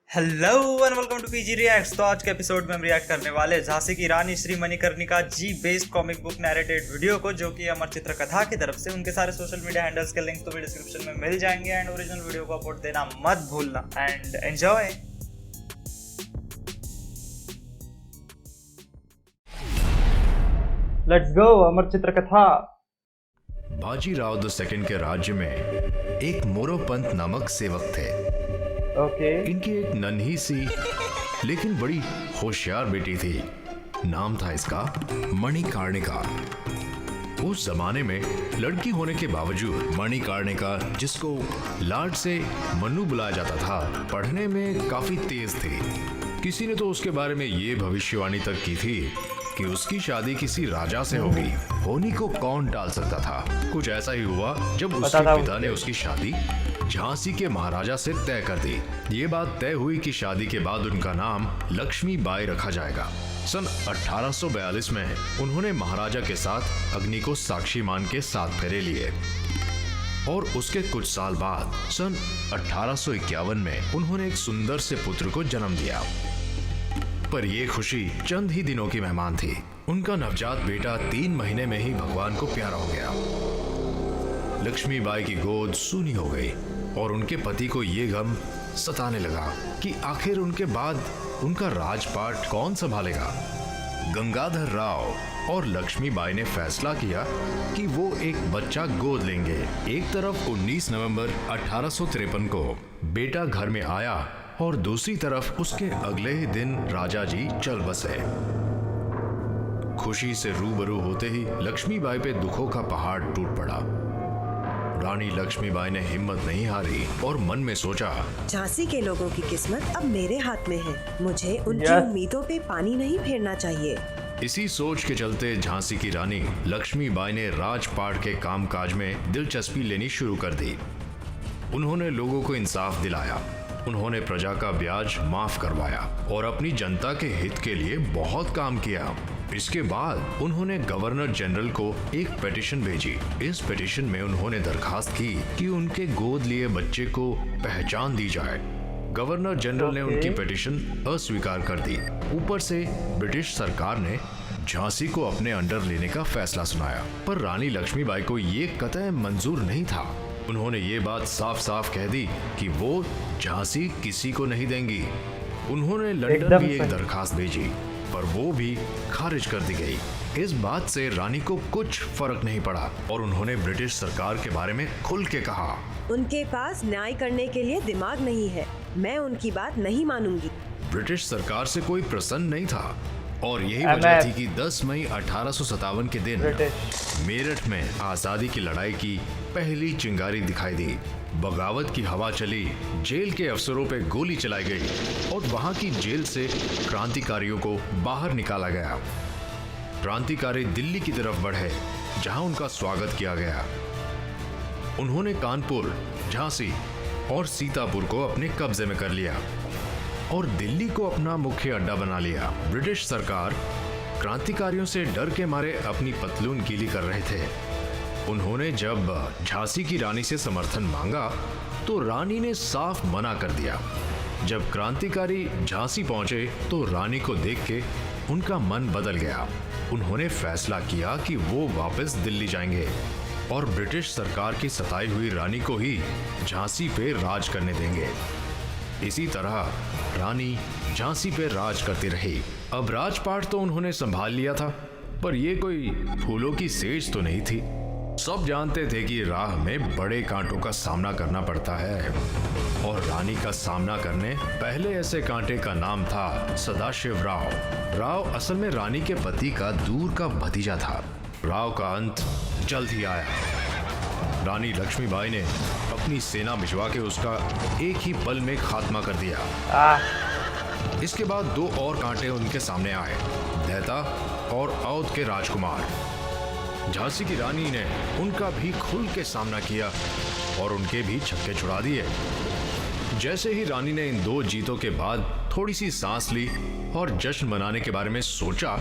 Hello and welcome to PG reacts. तो आज के एपिसोड में हम रिएक्ट करने वाले झांसी की रानी Shri Manikarnika ji based comic book narrated video को, जो कि अमर चित्र कथा की तरफ से। उनके सारे सोशल मीडिया हैंडल्स के लिंक्स तो भी डिस्क्रिप्शन में मिल जाएंगे एंड ओरिजिनल वीडियो को अपोर्ट देना मत भूलना एंड एंजॉय। लेट्स गो अमर चित्र कथा। बाजीराव II के राज्य में एक मोरोपंत नामक सेवक थे। ओके। इनकी एक नन्ही सी लेकिन बड़ी होशियार बेटी थी। नाम था इसका मणिकर्णिका। उस जमाने में लड़की होने के बावजूद मणिकर्णिका, जिसको लाड से मन्नू बुलाया जाता था, पढ़ने में काफी तेज थी। किसी ने तो उसके बारे में ये भविष्यवाणी तक की थी कि उसकी शादी किसी राजा से होगी। होनी को कौन टाल सकता था। कुछ ऐसा ही हुआ जब उसके पिता ने उसकी शादी झांसी के महाराजा से तय कर दी। ये बात तय हुई कि शादी के बाद उनका नाम लक्ष्मी बाई रखा जाएगा। सन 1842 में उन्होंने महाराजा के साथ अग्नि को साक्षी मान के 7 फेरे लिए और उसके कुछ साल बाद सन 1851 में उन्होंने एक सुंदर से पुत्र को जन्म दिया। पर यह खुशी चंद ही दिनों की मेहमान थी। उनका नवजात बेटा 3 महीने में ही भगवान को प्यारा हो गया। लक्ष्मी बाई की गोद सूनी हो गई और उनके पति को ये गम सताने लगा कि आखिर उनके बाद उनका राजपाट कौन संभालेगा। गंगाधर राव और लक्ष्मी बाई ने फैसला किया कि वो एक बच्चा गोद लेंगे। एक तरफ 19 नवंबर 1853 को बेटा घर में आया और दूसरी तरफ उसके अगले ही दिन राजा जी चल बसे। खुशी से रूबरू होते ही लक्ष्मी बाई पे दुखों का पहाड़ टूट पड़ा। रानी लक्ष्मी बाई ने हिम्मत नहीं हारी और मन में सोचा, झांसी के लोगों की किस्मत अब मेरे हाथ में है। मुझे उनकी उम्मीदों पे पानी नहीं फेरना चाहिए। इसी सोच के चलते झांसी की रानी लक्ष्मी बाई ने राजपाट के कामकाज में दिलचस्पी लेनी शुरू कर दी। उन्होंने लोगों को इंसाफ दिलाया। उन्होंने प्रजा का ब्याज माफ करवाया और अपनी जनता के हित के लिए बहुत काम किया। इसके बाद उन्होंने गवर्नर जनरल को एक पिटीशन भेजी। इस पिटीशन में उन्होंने दरखास्त की कि उनके गोद लिए बच्चे को पहचान दी जाए। गवर्नर जनरल ने उनकी पिटीशन अस्वीकार कर दी। ऊपर से ब्रिटिश सरकार ने झांसी को अपने अंडर लेने का फैसला सुनाया, पर रानी लक्ष्मीबाई को ये कतई मंजूर नहीं था। उन्होंने ये बात साफ साफ कह दी कि वो झांसी किसी को नहीं देंगी। उन्होंने लंदन भी एक दरखास्त भेजी, पर वो भी खारिज कर दी गई। इस बात से रानी को कुछ फर्क नहीं पड़ा और उन्होंने ब्रिटिश सरकार के बारे में खुल के कहा, उनके पास न्याय करने के लिए दिमाग नहीं है। मैं उनकी बात नहीं मानूंगी। ब्रिटिश सरकार से कोई प्रसन्न नहीं था और यही वजह थी कि 10 मई 1857 के दिन मेरठ में आजादी की लड़ाई की पहली चिंगारी दिखाई दी। बगावत की हवा चली, जेल के अफसरों पे गोली चलाई गई और वहां की जेल से क्रांतिकारियों को बाहर निकाला गया। क्रांतिकारी दिल्ली की तरफ बढ़े, जहां उनका स्वागत किया गया। उन्होंने कानपुर, झांसी और सीतापुर को अपने कब्जे में कर लिया और दिल्ली को अपना मुख्य अड्डा बना लिया। ब्रिटिश सरकार क्रांतिकारियों से डर के मारे अपनी पतलून गीली कर रहे थे। उन्होंने जब झांसी की रानी से समर्थन मांगा तो रानी ने साफ मना कर दिया। जब क्रांतिकारी झांसी पहुंचे तो रानी को देख के उनका मन बदल गया। उन्होंने फैसला किया कि वो वापस दिल्ली जाएंगे और ब्रिटिश सरकार की सताई हुई रानी को ही झांसी पे राज करने देंगे। इसी तरह रानी झांसी पे राज करती रही। अब राजपाट तो उन्होंने संभाल लिया था, पर ये कोई फूलों की सेज तो नहीं थी। सब जानते थे कि राह में बड़े कांटों का सामना करना पड़ता है और रानी का सामना करने पहले ऐसे कांटे का नाम था सदाशिव राव। राव असल में रानी के पति का दूर का भतीजा था। राव का अंत जल्द ही आया। रानी लक्ष्मीबाई ने अपनी सेना भिजवा के उसका एक ही पल में खात्मा कर दिया। इसके बाद 2 और कांटे उनके सामने आए, दहता और अवध के राजकुमार। झांसी की रानी ने उनका भी खुल के सामना किया और उनके भी छक्के छुड़ा दिए। जैसे ही रानी ने इन 2 जीतों के बाद थोड़ी सी सांस ली और जश्न मनाने के बारे में सोचा,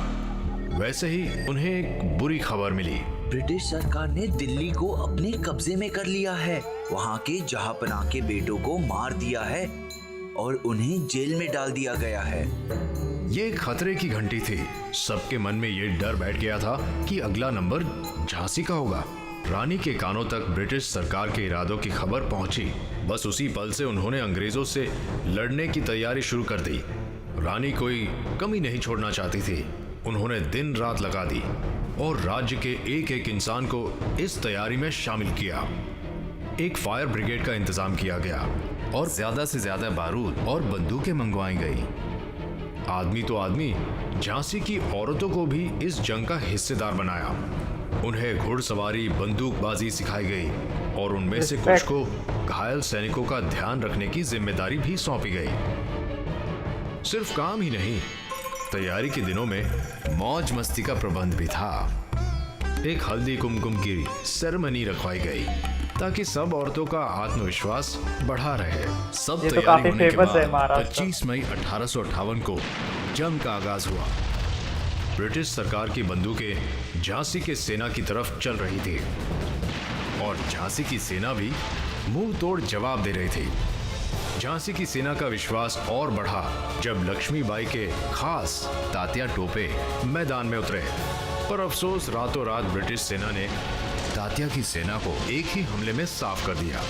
वैसे ही उन्हें एक बुरी खबर मिली। ब्रिटिश सरकार ने दिल्ली को अपने कब्जे में कर लिया है। वहाँ के जहांपनाह के बेटों को मार दिया है और उन्हें जेल में डाल दिया गया है। ये एक खतरे की घंटी थी। सबके मन में ये डर बैठ गया था कि अगला नंबर झांसी का होगा। रानी के कानों तक ब्रिटिश सरकार के इरादों की खबर पहुंची। बस उसी पल से उन्होंने अंग्रेजों से लड़ने की तैयारी शुरू कर दी। रानी कोई कमी नहीं छोड़ना चाहती थी। उन्होंने दिन रात लगा दी और राज्य के एक एक इंसान को इस तैयारी में शामिल किया। एक फायर ब्रिगेड का इंतजाम किया गया और ज्यादा से ज्यादा बारूद और बंदूकें मंगवाई गई। आदमी तो आदमी, झांसी की औरतों को भी इस जंग का हिस्सेदार बनाया। उन्हें घुड़सवारी, बंदूकबाजी सिखाई गई और उनमें से कुछ को घायल सैनिकों का ध्यान रखने की जिम्मेदारी भी सौंपी गई। सिर्फ काम ही नहीं, तैयारी के दिनों में मौज मस्ती का प्रबंध भी था। एक हल्दी कुमकुम की सेरेमनी रखवाई गई ताकि सब औरतों का आत्मविश्वास बढ़ा रहे। सब तैयारी होने के बाद 25 मई 1858 को जंग का आगाज हुआ। ब्रिटिश सरकार की बंदूकें झांसी के सेना की तरफ चल रही थी और झांसी की सेना भी मुंह तोड़ जवाब दे रही थी। झांसी की सेना का विश्वास और बढ़ा जब लक्ष्मीबाई के खास तात्या टोपे मैदान में उतरे। पर अफसोस, रातों रात ब्रिटिश सेना ने तात्या की सेना को एक ही हमले में साफ कर दिया।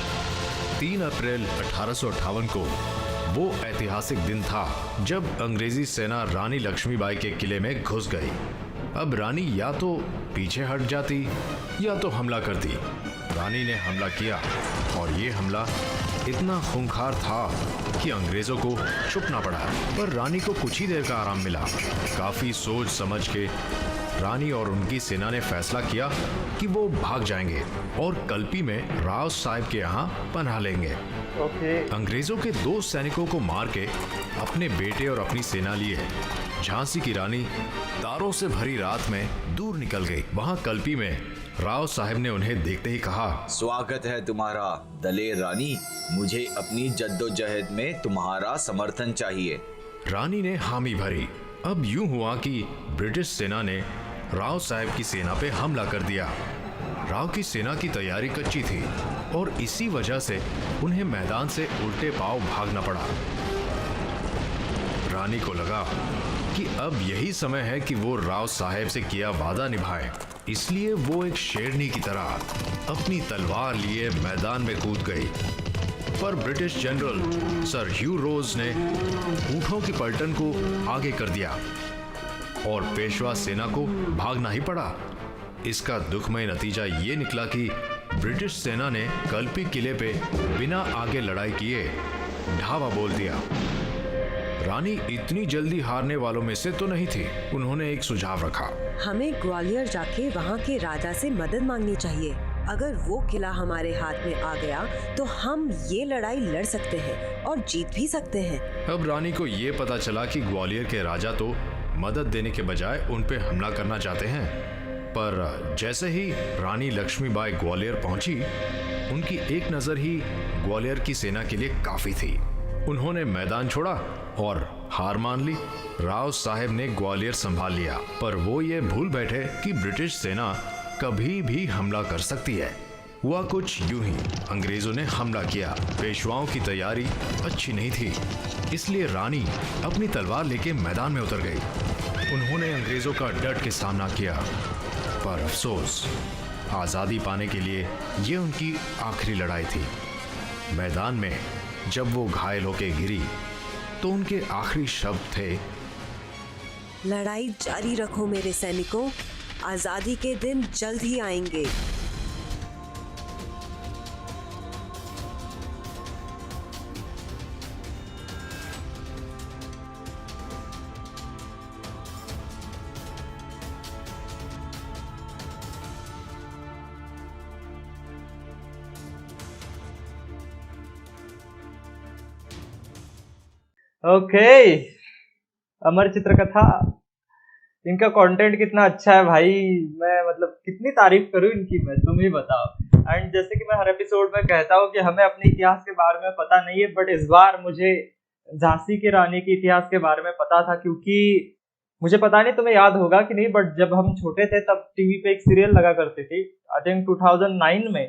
3 अप्रैल 1858 को वो ऐतिहासिक दिन था जब अंग्रेजी सेना रानी लक्ष्मीबाई के किले में घुस गई। अब रानी या तो पीछे हट जाती या तो हमला करती। रानी ने हमला किया और ये हमला इतना खूंखार था कि अंग्रेजों को छुपना पड़ा। पर रानी को कुछ ही देर का आराम मिला। काफी सोच समझ के रानी और उनकी सेना ने फैसला किया कि वो भाग जाएंगे और कल्पी में राव साहब के यहाँ पनाह लेंगे। अंग्रेजों के 2 सैनिकों को मार के अपने बेटे और अपनी सेना लिए झांसी की रानी तारों से भरी रात में दूर निकल गई। वहाँ कल्पी में राव साहब ने उन्हें देखते ही कहा, स्वागत है तुम्हारा दलेर रानी, मुझे अपनी जद्दोजहद में तुम्हारा समर्थन चाहिए। रानी ने हामी भरी। अब यूं हुआ कि ब्रिटिश सेना ने राव साहब की सेना पे हमला कर दिया। राव की सेना की तैयारी कच्ची थी और इसी वजह से उन्हें मैदान से उल्टे पांव भागना पड़ा। रानी को लगा कि अब यही समय है कि वो राव साहब से किया वादा निभाए। इसलिए वो एक शेरनी की तरह अपनी तलवार लिए मैदान में कूद गई। पर ब्रिटिश जनरल सर ह्यू रोज ने ऊंटों की पलटन को आगे कर दिया और पेशवा सेना को भागना ही पड़ा। इसका दुखमय नतीजा ये निकला कि ब्रिटिश सेना ने कल्पी किले पे बिना आगे लड़ाई किए ढाबा बोल दिया। रानी इतनी जल्दी हारने वालों में से तो नहीं थी। उन्होंने एक सुझाव रखा, हमें ग्वालियर जाके वहाँ के राजा से मदद मांगनी चाहिए। अगर वो किला हमारे हाथ में आ गया तो हम ये लड़ाई लड़ सकते हैं और जीत भी सकते हैं। अब रानी को ये पता चला कि ग्वालियर के राजा तो मदद देने के बजाय उन पे हमला करना चाहते हैं। पर जैसे ही रानी लक्ष्मीबाई ग्वालियर पहुंची, उनकी एक नजर ही ग्वालियर की सेना के लिए काफी थी। उन्होंने मैदान छोड़ा और हार मान ली। राव साहब ने ग्वालियर संभाल लिया, पर वो ये भूल बैठे कि ब्रिटिश सेना कभी भी हमला कर सकती है। हुआ कुछ यूं ही, अंग्रेजों ने हमला किया। पेशवाओं की तैयारी अच्छी नहीं थी, इसलिए रानी अपनी तलवार लेके मैदान में उतर गई। उन्होंने अंग्रेजों का डट के सामना किया, पर अफसोस, आज़ादी पाने के लिए ये उनकी आखिरी लड़ाई थी। मैदान में जब वो घायल होके गिरी तो उनके आखिरी शब्द थे, लड़ाई जारी रखो मेरे सैनिकों, आजादी के दिन जल्द ही आएंगे। ओके, अमर चित्रकथा, इनका कंटेंट कितना अच्छा है भाई। मैं मतलब कितनी तारीफ करूं इनकी, मैं तुम ही बताओ। एंड जैसे कि मैं हर एपिसोड में कहता हूं कि हमें अपने इतिहास के बारे में पता नहीं है, बट इस बार मुझे झांसी की रानी के इतिहास के बारे में पता था, क्योंकि मुझे पता नहीं तुम्हें याद होगा कि नहीं, बट जब हम छोटे थे तब टीवी पे एक सीरियल लगा करती थी, आई थिंक 2009 में,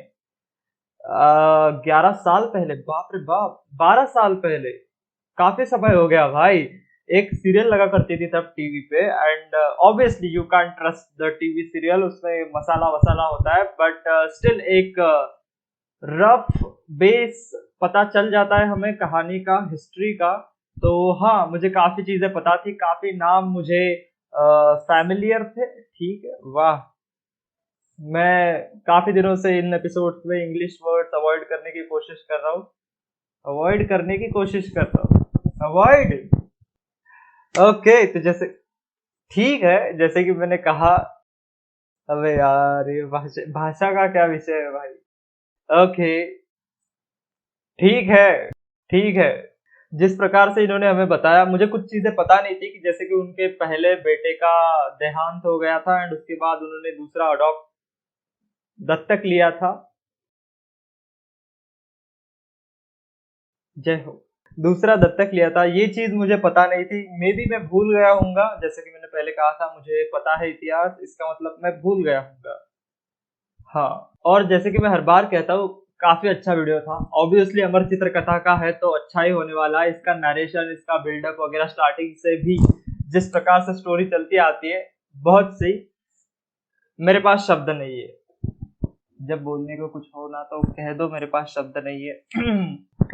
11 साल पहले, बाप रे बाप, 12 साल पहले, काफी समय हो गया भाई। एक सीरियल लगा करती थी तब टीवी पे, and obviously you can trust the TV serial, उसमें मसाला वसाला होता है, बट स्टिल एक रफ बेस पता चल जाता है हमें कहानी का, हिस्ट्री का। तो हाँ, मुझे काफी चीजें पता थी, काफी नाम मुझे फैमिलियर थे। ठीक है, वाह। मैं काफी दिनों से इन एपिसोड्स में इंग्लिश वर्ड्स अवॉइड करने की कोशिश कर रहा हूँ, अवॉइड। ओके, तो जैसे ठीक है, जैसे कि मैंने कहा, अबे यार ये भाषा का क्या विषय है भाई। ओके, ठीक है। जिस प्रकार से इन्होंने हमें बताया, मुझे कुछ चीजें पता नहीं थी, कि जैसे कि उनके पहले बेटे का देहांत हो गया था, एंड उसके बाद उन्होंने दूसरा दत्तक लिया था। जय हो। दूसरा दत्तक लिया था, ये चीज मुझे पता नहीं थी। मे बी मैं भूल गया हूँगा, जैसे कि मैंने पहले कहा था मुझे पता है इतिहास, इसका मतलब मैं भूल गया हूँगा। हाँ, और जैसे कि मैं हर बार कहता हूँ, काफी अच्छा वीडियो था। ऑब्वियसली अमर चित्र कथा का है तो अच्छा ही होने वाला है। इसका नरेशन, इसका बिल्डअप वगैरह स्टार्टिंग से भी जिस प्रकार से स्टोरी चलती आती है, बहुत सही। मेरे पास शब्द नहीं है, जब बोलने को कुछ हो ना तो कह दो, मेरे पास शब्द नहीं है।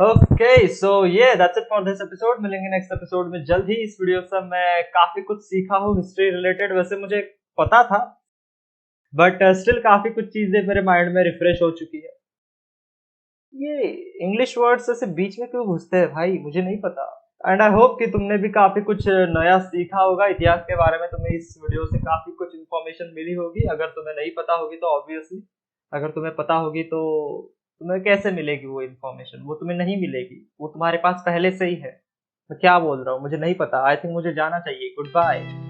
ओके, सो ये that's it for this episode. मिलेंगे नेक्स्ट एपिसोड में जल्द ही। इस वीडियो से मैं काफी कुछ सीखा हूँ हिस्ट्री रिलेटेड। वैसे मुझे पता था, बट स्टिल काफी कुछ चीजें मेरे माइंड में रिफ्रेश हो चुकी है। ये इंग्लिश वर्ड्स ऐसे बीच में क्यों घुसते हैं भाई, मुझे नहीं पता। एंड आई होप कि तुमने भी काफी कुछ नया सीखा होगा इतिहास के बारे में। तुम्हें इस वीडियो से काफी कुछ इन्फॉर्मेशन मिली होगी। अगर तुम्हें नहीं पता होगी तो ऑब्वियसली, अगर तुम्हें पता होगी तो तुम्हें कैसे मिलेगी वो इन्फॉर्मेशन? वो तुम्हें नहीं मिलेगी, वो तुम्हारे पास पहले से ही है। मैं क्या बोल रहा हूँ, मुझे नहीं पता। आई थिंक मुझे जाना चाहिए। Good bye.